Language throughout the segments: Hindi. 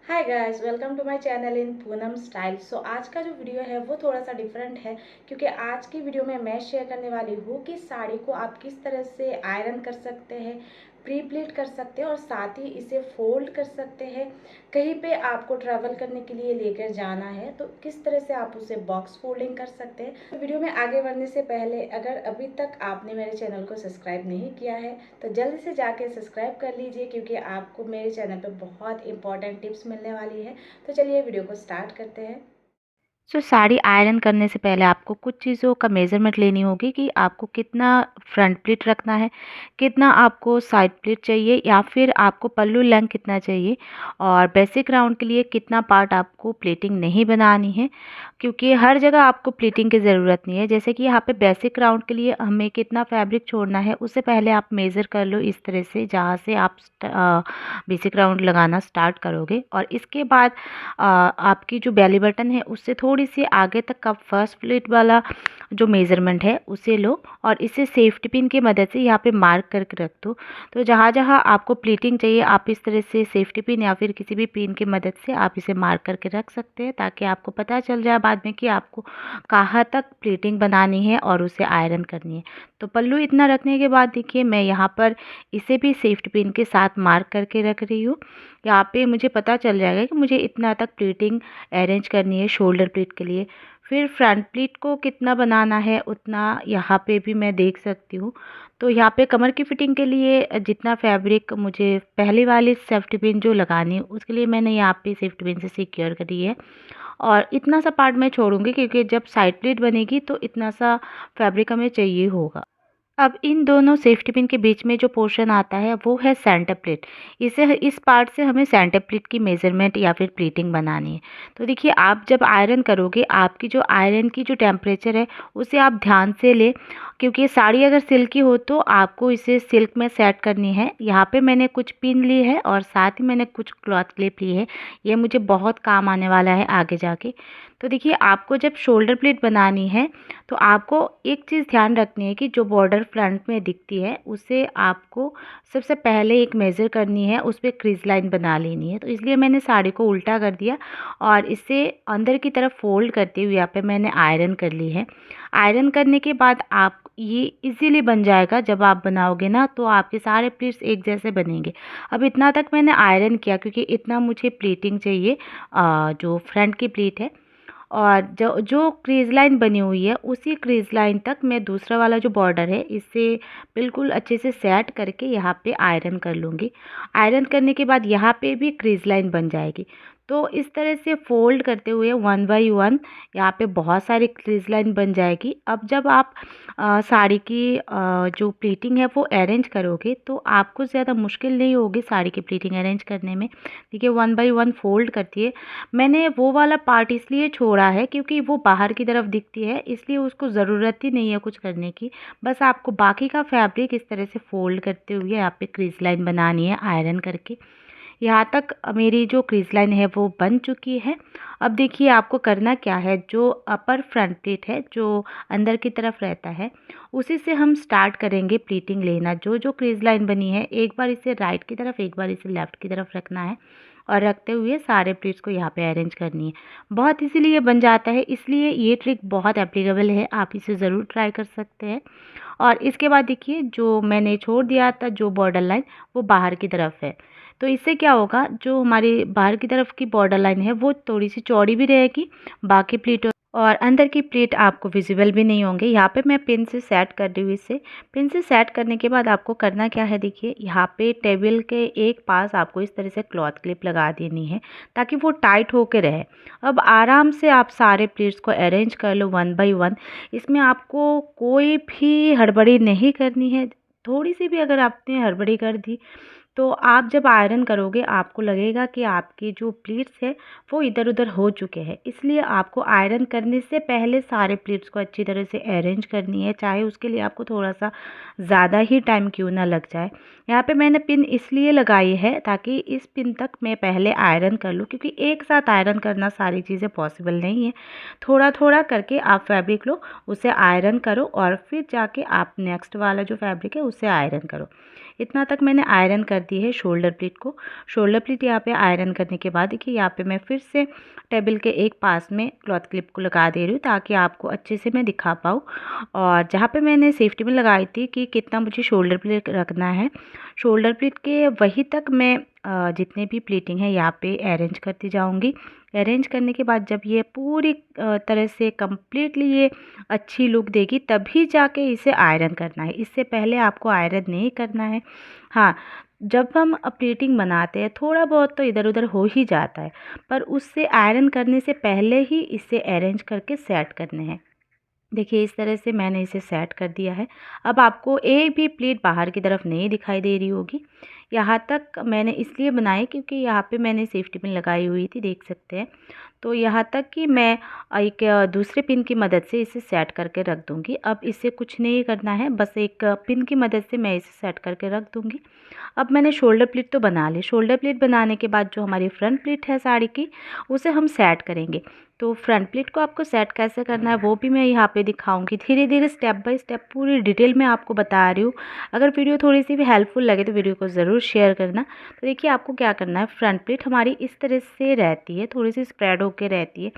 Hi guys, welcome to my channel in Poonam style. So आज का जो वीडियो है वो थोड़ा सा डिफरेंट है, क्योंकि आज की वीडियो में मैं शेयर करने वाली हूँ कि साड़ी को आप किस तरह से आयरन कर सकते हैं, प्री प्लीट कर सकते हैं और साथ ही इसे फोल्ड कर सकते हैं। कहीं पे आपको ट्रैवल करने के लिए लेकर जाना है तो किस तरह से आप उसे बॉक्स फोल्डिंग कर सकते हैं। तो वीडियो में आगे बढ़ने से पहले अगर अभी तक आपने मेरे चैनल को सब्सक्राइब नहीं किया है तो जल्दी से जाके सब्सक्राइब कर लीजिए, क्योंकि आपको मेरे चैनल पर बहुत इंपॉर्टेंट टिप्स मिलने वाली है। तो चलिए वीडियो को स्टार्ट करते हैं। साड़ी आयरन करने से पहले आपको कुछ चीज़ों का मेज़रमेंट लेनी होगी कि आपको कितना फ्रंट प्लीट रखना है, कितना आपको साइड प्लीट चाहिए या फिर आपको पल्लू लेंथ कितना चाहिए और बेसिक राउंड के लिए कितना पार्ट आपको प्लीटिंग नहीं बनानी है, क्योंकि हर जगह आपको प्लीटिंग की ज़रूरत नहीं है। जैसे कि यहाँ पे बेसिक राउंड के लिए हमें कितना फैब्रिक छोड़ना है उससे पहले आप मेज़र कर लो इस तरह से, जहाँ से आप बेसिक राउंड लगाना स्टार्ट करोगे। और इसके बाद आपकी जो बेली बटन है उससे थोड़ी सी आगे तक का फर्स्ट प्लीट वाला जो मेज़रमेंट है उसे लो और इसे सेफ्टी पिन की मदद से यहाँ पे मार्क करके रख दो। तो जहाँ जहाँ आपको प्लीटिंग चाहिए आप इस तरह से सेफ्टी पिन या फिर किसी भी पिन की मदद से आप इसे मार्क करके रख सकते हैं, ताकि आपको पता चल जाए बाद में कि आपको कहाँ तक प्लीटिंग बनानी है और उसे आयरन करनी है। तो पल्लू इतना रखने के बाद देखिए मैं यहाँ पर इसे भी सेफ्टी पिन के साथ मार्क करके रख रही हूँ। यहाँ पे मुझे पता चल जाएगा कि मुझे इतना तक प्लीटिंग अरेंज करनी है शोल्डर प्लीट के लिए। फिर फ्रंट प्लीट को कितना बनाना है उतना यहाँ पे भी मैं देख सकती हूँ। तो यहाँ पे कमर की फिटिंग के लिए जितना फैब्रिक मुझे पहले वाली सेफ्टी पिन जो लगानी है उसके लिए मैंने यहाँ पे सेफ्टी पिन से सिक्योर करी है। और इतना सा पार्ट मैं छोड़ूंगी क्योंकि जब साइड प्लीट बनेगी तो इतना सा फैब्रिक हमें चाहिए होगा। अब इन दोनों सेफ्टी पिन के बीच में जो पोर्शन आता है वो है सेंटर प्लीट। इस पार्ट से हमें सेंटर प्लीट की मेज़रमेंट या फिर प्लीटिंग बनानी है। तो देखिए आप जब आयरन करोगे आपकी जो आयरन की जो टेम्परेचर है उसे आप ध्यान से लें, क्योंकि साड़ी अगर सिल्की हो तो आपको इसे सिल्क में सेट करनी है। यहाँ पे मैंने कुछ पिन ली है और साथ ही मैंने कुछ क्लॉथ क्लिप ली है, ये मुझे बहुत काम आने वाला है आगे जाके। तो देखिए आपको जब शोल्डर प्लीट बनानी है तो आपको एक चीज़ ध्यान रखनी है कि जो बॉर्डर फ्रंट में दिखती है उसे आपको सबसे पहले एक मेज़र करनी है, उस पर क्रीज लाइन बना लेनी है। तो इसलिए मैंने साड़ी को उल्टा कर दिया और इसे अंदर की तरफ फोल्ड करते हुए यहाँ पे मैंने आयरन कर ली है। आयरन करने के बाद आप ये इजीली बन जाएगा। जब आप बनाओगे ना तो आपके सारे प्लीट्स एक जैसे बनेंगे। अब इतना तक मैंने आयरन किया क्योंकि इतना मुझे प्लीटिंग चाहिए, जो फ्रंट की प्लीट है। और जो जो क्रीज लाइन बनी हुई है उसी क्रीज लाइन तक मैं दूसरा वाला जो बॉर्डर है इसे बिल्कुल अच्छे से सेट करके यहाँ पे आयरन कर लूँगी। आयरन करने के बाद यहाँ पे भी क्रीज लाइन बन जाएगी। तो इस तरह से फोल्ड करते हुए वन बाई वन यहाँ पे बहुत सारी क्रीज लाइन बन जाएगी। अब जब आप साड़ी की जो प्लीटिंग है वो अरेंज करोगे तो आपको ज़्यादा मुश्किल नहीं होगी साड़ी की प्लीटिंग अरेंज करने में। देखिए वन बाई वन फोल्ड करती है। मैंने वो वाला पार्ट इसलिए छोड़ा है क्योंकि वो बाहर की तरफ दिखती है, इसलिए उसको ज़रूरत ही नहीं है कुछ करने की। बस आपको बाकी का फैब्रिक इस तरह से फोल्ड करते हुए यहाँ पे क्रीज लाइन बनानी है आयरन करके। यहाँ तक मेरी जो क्रीज लाइन है वो बन चुकी है। अब देखिए आपको करना क्या है, जो अपर फ्रंट प्लीट है जो अंदर की तरफ रहता है उसी से हम स्टार्ट करेंगे प्लीटिंग लेना। जो जो क्रीज लाइन बनी है एक बार इसे राइट की तरफ एक बार इसे लेफ़्ट की तरफ रखना है और रखते हुए सारे प्लीट्स को यहाँ पे अरेंज करनी है। बहुत इजीली ये बन जाता है, इसलिए ये ट्रिक बहुत एप्लीकेबल है, आप इसे ज़रूर ट्राई कर सकते हैं। और इसके बाद देखिए जो मैंने छोड़ दिया था जो बॉर्डर लाइन वो बाहर की तरफ है। तो इससे क्या होगा, जो हमारी बाहर की तरफ की बॉर्डर लाइन है वो थोड़ी सी चौड़ी भी रहेगी, बाकी प्लीट और अंदर की प्लीट आपको विजिबल भी नहीं होंगे। यहाँ पे मैं पिन से सेट कर रही हूँ इसे। पिन से सेट करने के बाद आपको करना क्या है, देखिए यहाँ पे टेबल के एक पास आपको इस तरह से क्लॉथ क्लिप लगा देनी है ताकि वो टाइट होके रहे। अब आराम से आप सारे प्लीट्स को अरेंज कर लो वन बाय वन। इसमें आपको कोई भी हड़बड़ी नहीं करनी है। थोड़ी सी भी अगर आपने हड़बड़ी कर दी तो आप जब आयरन करोगे आपको लगेगा कि आपके जो प्लीट्स है वो इधर उधर हो चुके हैं। इसलिए आपको आयरन करने से पहले सारे प्लीट्स को अच्छी तरह से अरेंज करनी है, चाहे उसके लिए आपको थोड़ा सा ज़्यादा ही टाइम क्यों ना लग जाए। यहाँ पे मैंने पिन इसलिए लगाई है ताकि इस पिन तक मैं पहले आयरन कर लूँ, क्योंकि एक साथ आयरन करना सारी चीज़ें पॉसिबल नहीं है। थोड़ा थोड़ा करके आप फैब्रिक लो, उसे आयरन करो और फिर जाके आप नेक्स्ट वाला जो फैब्रिक है उसे आयरन करो। इतना तक मैंने आयरन कर दी है शोल्डर प्लीट को। शोल्डर प्लीट यहाँ पे आयरन करने के बाद देखिए यहाँ पे मैं फिर से टेबल के एक पास में क्लॉथ क्लिप को लगा दे रही हूँ ताकि आपको अच्छे से मैं दिखा पाऊँ। और जहाँ पे मैंने सेफ्टी में लगाई थी कि कितना मुझे शोल्डर प्लीट रखना है, शोल्डर प्लीट के वहीं तक मैं जितने भी प्लीटिंग है यहाँ पे अरेंज करती जाऊँगी। अरेंज करने के बाद जब ये पूरी तरह से कम्प्लीटली ये अच्छी लुक देगी तभी जाके इसे आयरन करना है, इससे पहले आपको आयरन नहीं करना है। हाँ, जब हम प्लेटिंग बनाते हैं थोड़ा बहुत तो इधर उधर हो ही जाता है, पर उससे आयरन करने से पहले ही इसे अरेंज करके सेट करने हैं। देखिए इस तरह से मैंने इसे सेट कर दिया है। अब आपको एक भी प्लेट बाहर की तरफ नहीं दिखाई दे रही होगी। यहाँ तक मैंने इसलिए बनाई क्योंकि यहाँ पे मैंने सेफ्टी पिन लगाई हुई थी, देख सकते हैं। तो यहाँ तक कि मैं एक दूसरे पिन की मदद से इसे सेट करके रख दूँगी। अब इसे कुछ नहीं करना है, बस एक पिन की मदद से मैं इसे सेट करके रख दूँगी। अब मैंने शोल्डर प्लीट तो बना ली। शोल्डर प्लीट बनाने के बाद जो हमारी फ्रंट प्लीट है साड़ी की, उसे हम सेट करेंगे। तो फ्रंट प्लीट को आपको सेट कैसे करना है वो भी मैं यहाँ पे दिखाऊंगी। धीरे धीरे स्टेप बाय स्टेप पूरी डिटेल में आपको बता रही हूँ। अगर वीडियो थोड़ी सी भी हेल्पफुल लगे तो वीडियो को ज़रूर शेयर करना। तो देखिए आपको क्या करना है, फ्रंट प्लीट हमारी इस तरह से रहती है, थोड़ी सी स्प्रेड होके रहती है।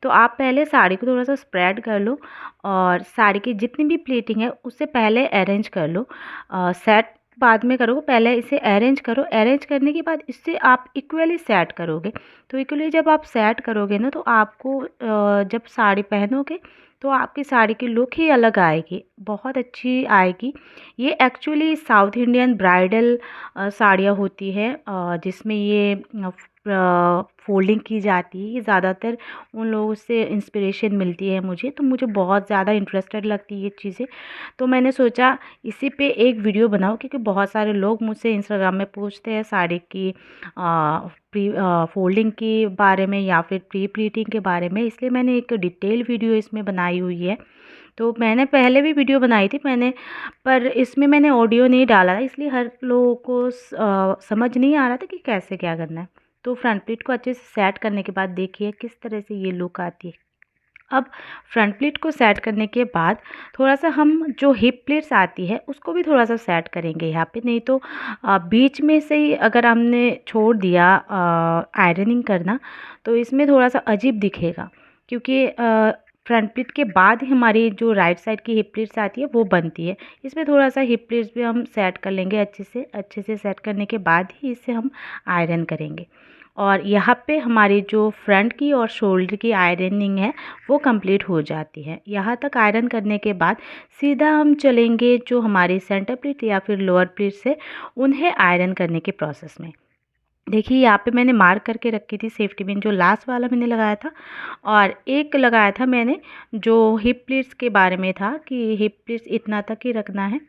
तो आप पहले साड़ी को थोड़ा सा स्प्रेड कर लो और साड़ी की जितनी भी प्लीटिंग है उससे पहले अरेंज कर लो। सेट बाद में करो, पहले इसे अरेंज करो। अरेंज करने के बाद इससे आप इक्वली सेट करोगे। तो इक्वली जब आप सेट करोगे ना तो आपको जब साड़ी पहनोगे तो आपकी साड़ी की लुक ही अलग आएगी, बहुत अच्छी आएगी। ये एक्चुअली साउथ इंडियन ब्राइडल साड़ियाँ होती हैं जिसमें ये फोल्डिंग की जाती है। ये ज़्यादातर उन लोगों से इंस्पिरेशन मिलती है मुझे, तो मुझे बहुत ज़्यादा इंटरेस्टेड लगती है ये चीज़ें। तो मैंने सोचा इसी पे एक वीडियो बनाओ क्योंकि बहुत सारे लोग मुझसे इंस्टाग्राम में पूछते हैं साड़ी की प्री फोल्डिंग के बारे में या फिर प्री प्लीटिंग के बारे में, इसलिए मैंने एक डिटेल वीडियो इसमें बनाई हुई है। तो मैंने पहले भी वीडियो बनाई थी मैंने, पर इसमें मैंने ऑडियो नहीं डाला था इसलिए हर लोगों को समझ नहीं आ रहा था कि कैसे क्या करना है। तो फ्रंट प्लीट को अच्छे से सेट करने के बाद देखिए किस तरह से ये लुक आती है। अब फ्रंट प्लीट को सेट करने के बाद थोड़ा सा हम जो हिप प्लीट्स आती है उसको भी थोड़ा सा सेट करेंगे यहाँ पे, नहीं तो बीच में से ही अगर हमने छोड़ दिया आयरनिंग करना तो इसमें थोड़ा सा अजीब दिखेगा। क्योंकि फ्रंट प्लीट के बाद ही हमारी जो राइट साइड की हिप प्लीट्स आती है वो बनती है। इसमें थोड़ा सा हिप प्लीट्स भी हम सेट कर लेंगे अच्छे से सेट करने के बाद ही इसे हम आयरन करेंगे। और यहाँ पे हमारी जो फ्रंट की और शोल्डर की आयरनिंग है वो कंप्लीट हो जाती है। यहाँ तक आयरन करने के बाद सीधा हम चलेंगे जो हमारी सेंटर प्लीट या फिर लोअर प्लीट्स है उन्हें आयरन करने के प्रोसेस में। देखिए यहाँ पे मैंने मार्क करके रखी थी सेफ्टी पिन, जो लास्ट वाला मैंने लगाया था, और एक लगाया था मैंने जो हिप प्लीट्स के बारे में था कि हिप प्लीट्स इतना तक ही रखना है।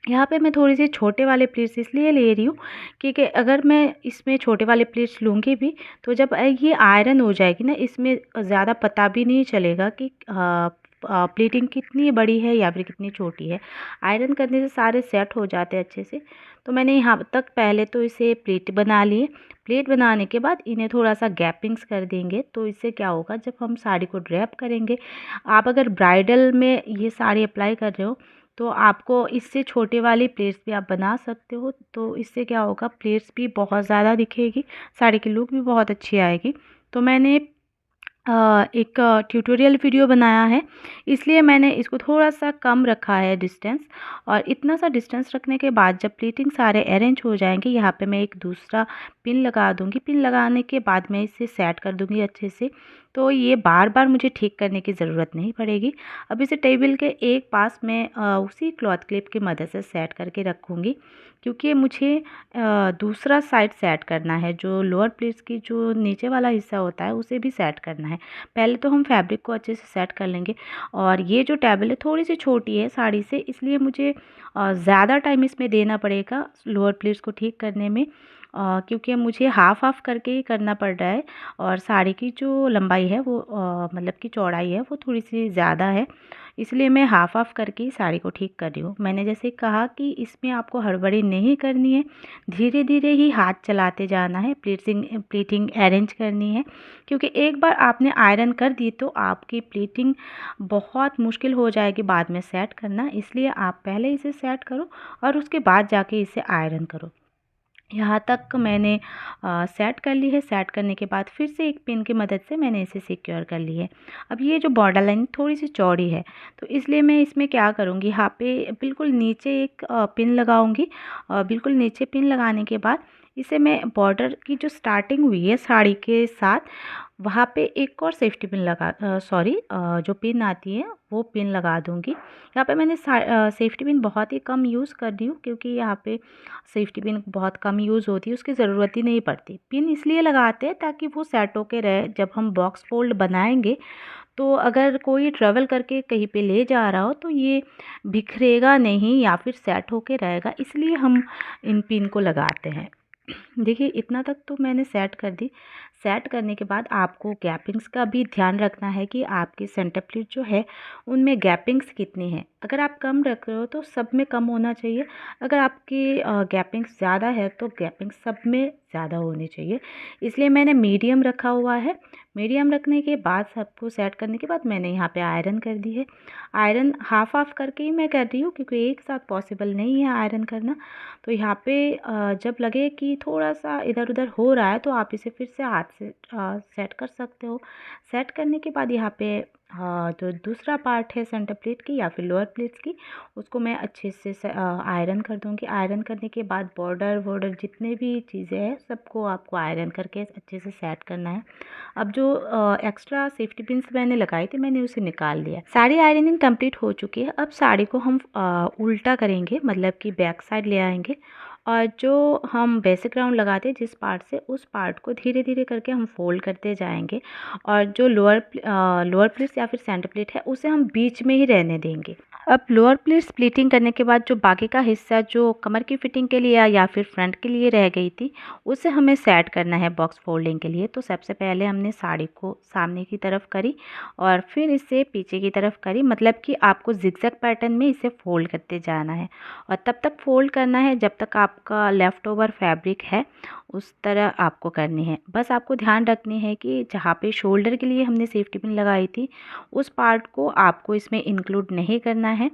यहाँ पे मैं थोड़ी सी छोटे वाले प्लीट्स इसलिए ले रही हूँ क्योंकि अगर मैं इसमें छोटे वाले प्लीट्स लूँगी भी तो जब ये आयरन हो जाएगी ना इसमें ज़्यादा पता भी नहीं चलेगा कि प्लीटिंग कितनी बड़ी है या फिर कितनी छोटी है। आयरन करने से सारे सेट हो जाते हैं अच्छे से। तो मैंने यहाँ तक पहले तो इसे प्लेट बना लिए। प्लेट बनाने के बाद इन्हें थोड़ा सा गैपिंग्स कर देंगे तो इससे क्या होगा, जब हम साड़ी को ड्रैप करेंगे, आप अगर ब्राइडल में ये साड़ी अप्लाई कर रहे हो तो आपको इससे छोटे वाली प्लेट्स भी आप बना सकते हो। तो इससे क्या होगा, प्लेट्स भी बहुत ज़्यादा दिखेगी, साड़ी की लुक भी बहुत अच्छी आएगी। तो मैंने एक ट्यूटोरियल वीडियो बनाया है इसलिए मैंने इसको थोड़ा सा कम रखा है डिस्टेंस। और इतना सा डिस्टेंस रखने के बाद जब प्लीटिंग सारे अरेंज हो जाएंगे यहाँ पे मैं एक दूसरा पिन लगा दूँगी। पिन लगाने के बाद मैं इसे सेट कर दूँगी अच्छे से, तो ये बार बार मुझे ठीक करने की ज़रूरत नहीं पड़ेगी। अब इसे टेबल के एक पास मैं उसी क्लॉथ क्लिप की मदद से सेट करके रखूँगी क्योंकि मुझे दूसरा साइड सेट करना है, जो लोअर प्लीट्स की जो नीचे वाला हिस्सा होता है उसे भी सेट करना है। पहले तो हम फैब्रिक को अच्छे से सेट कर लेंगे। और ये जो टेबल है थोड़ी सी छोटी है साड़ी से, इसलिए मुझे ज़्यादा टाइम इसमें देना पड़ेगा लोअर प्लीट्स को ठीक करने में। क्योंकि मुझे हाफ़ हाफ़ करके ही करना पड़ रहा है और साड़ी की जो लंबाई है वो मतलब कि चौड़ाई है वो थोड़ी सी ज़्यादा है, इसलिए मैं हाफ़ हाफ़ करके ही साड़ी को ठीक कर रही हूँ। मैंने जैसे कहा कि इसमें आपको हड़बड़ी नहीं करनी है, धीरे धीरे ही हाथ चलाते जाना है, प्लीटिंग अरेंज करनी है, क्योंकि एक बार आपने आयरन कर दी तो आपकी प्लीटिंग बहुत मुश्किल हो जाएगी बाद में सेट करना, इसलिए आप पहले इसे सेट करो और उसके बाद जाके इसे आयरन करो। यहाँ तक मैंने सेट कर ली है। सेट करने के बाद फिर से एक पिन की मदद से मैंने इसे सिक्योर कर ली है। अब ये जो बॉर्डर लाइन थोड़ी सी चौड़ी है, तो इसलिए मैं इसमें क्या करूँगी, यहाँ पे बिल्कुल नीचे एक पिन लगाऊंगी और बिल्कुल नीचे पिन लगाने के बाद इसे मैं बॉर्डर की जो स्टार्टिंग हुई है साड़ी के साथ, वहाँ पे एक और सेफ्टी पिन जो पिन आती है वो पिन लगा दूँगी। यहाँ पे मैंने सेफ्टी पिन बहुत ही कम यूज़ कर रही हूँ, क्योंकि यहाँ पे सेफ्टी पिन बहुत कम यूज़ होती है, उसकी ज़रूरत ही नहीं पड़ती। पिन इसलिए लगाते हैं ताकि वो सेट होके रहे, जब हम बॉक्स फोल्ड बनाएंगे तो अगर कोई ट्रैवल करके कहीं पे ले जा रहा हो तो ये बिखरेगा नहीं या फिर सेट होके रहेगा, इसलिए हम इन पिन को लगाते हैं। देखिए इतना तक तो मैंने सेट कर दी। सेट करने के बाद आपको गैपिंग्स का भी ध्यान रखना है कि आपकी सेंटर प्लीट जो है उनमें गैपिंग्स कितनी है। अगर आप कम रख रहे हो तो सब में कम होना चाहिए, अगर आपकी गैपिंग्स ज़्यादा है तो गैपिंग्स सब में ज़्यादा होनी चाहिए, इसलिए मैंने मीडियम रखा हुआ है। मीडियम रखने के बाद सबको सेट करने के बाद मैंने यहाँ पे आयरन कर दी है। आयरन हाफ़ हाफ़ करके ही मैं कर रही हूँ, क्योंकि एक साथ पॉसिबल नहीं है आयरन करना। तो यहाँ पे जब लगे कि थोड़ा सा इधर उधर हो रहा है तो आप इसे फिर से हाथ से सेट कर सकते हो। सेट करने के बाद यहाँ पे जो दूसरा पार्ट है सेंटर प्लेट की या फिर लोअर प्लेट्स की, उसको मैं अच्छे से आयरन कर दूँगी। आयरन करने के बाद बॉर्डर वॉर्डर जितने भी चीज़ें हैं सबको आपको आयरन करके अच्छे से सेट करना है। अब जो एक्स्ट्रा सेफ्टी पिन्स मैंने लगाई थी मैंने उसे निकाल दिया। साड़ी आयरनिंग कंप्लीट हो चुकी है। अब साड़ी को हम उल्टा करेंगे, मतलब कि बैक साइड ले आएंगे और जो हम बेसिक राउंड लगाते हैं जिस पार्ट से, उस पार्ट को धीरे धीरे करके हम फोल्ड करते जाएंगे और जो लोअर प्लेट्स या फिर सेंटर प्लेट है उसे हम बीच में ही रहने देंगे। अब लोअर प्लेट स्प्लिटिंग करने के बाद जो बाकी का हिस्सा जो कमर की फिटिंग के लिए या फिर फ्रंट के लिए रह गई थी उसे हमें सेट करना है बॉक्स फोल्डिंग के लिए। तो सबसे पहले हमने साड़ी को सामने की तरफ करी और फिर इसे पीछे की तरफ करी, मतलब कि आपको जिगजैग पैटर्न में इसे फोल्ड करते जाना है और तब तक फोल्ड करना है जब तक आपका लेफ़्ट ओवर फैब्रिक है उस तरह आपको करनी है। बस आपको ध्यान रखनी है कि जहाँ पे शोल्डर के लिए हमने सेफ्टी पिन लगाई थी उस पार्ट को आपको इसमें इंक्लूड नहीं करना है,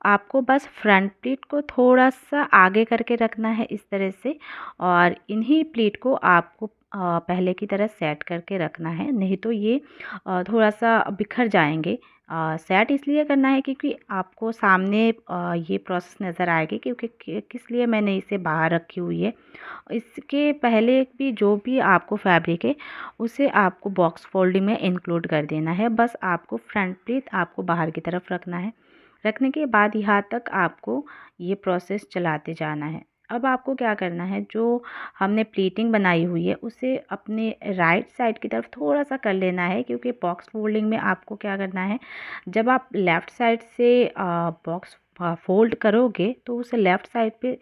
आपको बस फ्रंट प्लीट को थोड़ा सा आगे करके रखना है इस तरह से, और इन्हीं प्लीट को आपको पहले की तरह सेट करके रखना है, नहीं तो ये थोड़ा सा बिखर जाएंगे। सेट इसलिए करना है क्योंकि आपको सामने ये प्रोसेस नज़र आएगी, क्योंकि किस लिए मैंने इसे बाहर रखी हुई है। इसके पहले भी जो भी आपको फैब्रिक है उसे आपको बॉक्स फोल्डिंग में इंक्लूड कर देना है। बस आपको फ्रंट प्लीट आपको बाहर की तरफ रखना है। रखने के बाद यहाँ तक आपको ये प्रोसेस चलाते जाना है। अब आपको क्या करना है, जो हमने प्लीटिंग बनाई हुई है उसे अपने राइट साइड की तरफ थोड़ा सा कर लेना है, क्योंकि बॉक्स फोल्डिंग में आपको क्या करना है, जब आप लेफ़्ट साइड से बॉक्स फोल्ड करोगे तो उसे लेफ़्ट साइड पे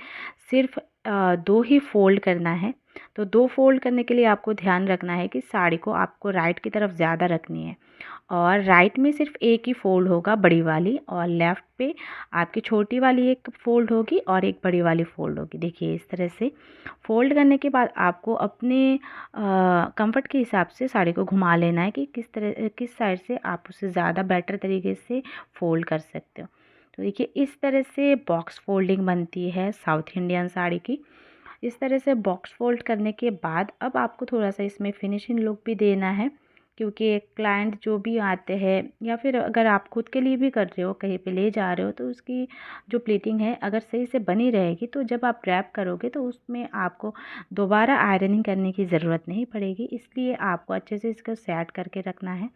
सिर्फ दो ही फोल्ड करना है। तो दो फोल्ड करने के लिए आपको ध्यान रखना है कि साड़ी को आपको राइट की तरफ ज़्यादा रखनी है और राइट में सिर्फ एक ही फोल्ड होगा बड़ी वाली, और लेफ़्ट पे आपकी छोटी वाली एक फ़ोल्ड होगी और एक बड़ी वाली फ़ोल्ड होगी। देखिए इस तरह से फ़ोल्ड करने के बाद आपको अपने कंफर्ट के हिसाब से साड़ी को घुमा लेना है कि किस साइड से आप उसे ज़्यादा बेटर तरीके से फ़ोल्ड कर सकते हो। तो देखिए इस तरह से बॉक्स फोल्डिंग बनती है साउथ इंडियन साड़ी की। इस तरह से बॉक्स फोल्ड करने के बाद अब आपको थोड़ा सा इसमें फिनिशिंग लुक भी देना है, क्योंकि क्लाइंट जो भी आते हैं या फिर अगर आप खुद के लिए भी कर रहे हो, कहीं पे ले जा रहे हो, तो उसकी जो प्लीटिंग है अगर सही से बनी रहेगी तो जब आप रैप करोगे तो उसमें आपको दोबारा आयरनिंग करने की ज़रूरत नहीं पड़ेगी। इसलिए आपको अच्छे से इसको सेट करके रखना है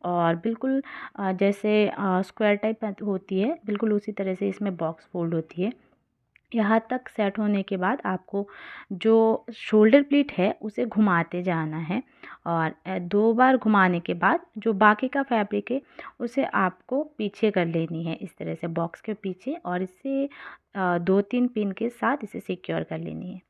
और बिल्कुल जैसे स्क्वायर टाइप होती है बिल्कुल उसी तरह से इसमें बॉक्स फोल्ड होती है। यहाँ तक सेट होने के बाद आपको जो शोल्डर प्लीट है उसे घुमाते जाना है और दो बार घुमाने के बाद जो बाकी का फैब्रिक है उसे आपको पीछे कर लेनी है इस तरह से बॉक्स के पीछे, और इसे 2-3 पिन के साथ इसे सिक्योर कर लेनी है।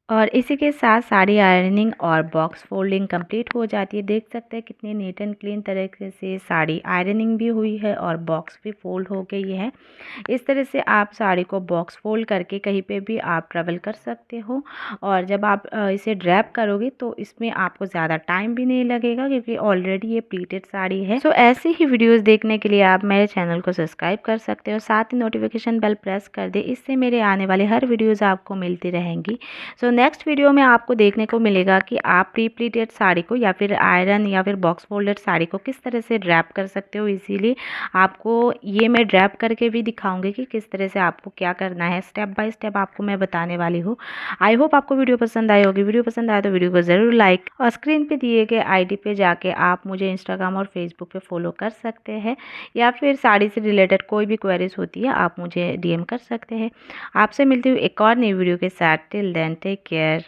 और इसी के साथ साड़ी आयरनिंग और बॉक्स फोल्डिंग कंप्लीट हो जाती है। देख सकते हैं कितनी नीट एंड क्लीन तरीके से साड़ी आयरनिंग भी हुई है और बॉक्स भी फोल्ड हो गई है। इस तरह से आप साड़ी को बॉक्स फोल्ड करके कहीं पे भी आप ट्रैवल कर सकते हो। और जब आप इसे ड्रैप करोगे तो इसमें आपको ज़्यादा टाइम भी नहीं लगेगा, क्योंकि ऑलरेडी ये प्लीटेड साड़ी है। सो ऐसी ही वीडियोस देखने के लिए आप मेरे चैनल को सब्सक्राइब कर सकते हो, साथ ही नोटिफिकेशन बेल प्रेस कर दे, इससे मेरे आने वाले हर वीडियोज़ आपको मिलती रहेंगी। सो नेक्स्ट वीडियो में आपको देखने को मिलेगा कि आप प्री प्लीटेड साड़ी को या फिर आयरन या फिर बॉक्स फोल्डेड साड़ी को किस तरह से ड्रैप कर सकते हो। इसीलिए आपको ये मैं ड्रैप करके भी दिखाऊंगी कि किस तरह से आपको क्या करना है, स्टेप बाय स्टेप आपको मैं बताने वाली हूँ। आई होप आपको वीडियो पसंद आई होगी। वीडियो पसंद आए तो वीडियो को ज़रूर लाइक और स्क्रीन पे दिए गए आईडी पे जाके आप मुझे इंस्टाग्राम और फेसबुक पे फॉलो कर सकते हैं, या फिर साड़ी से रिलेटेड कोई भी क्वेरीज होती है आप मुझे डीएम कर सकते हैं। आपसे मिलती हूँ एक और नई वीडियो के साथ। Till then take care.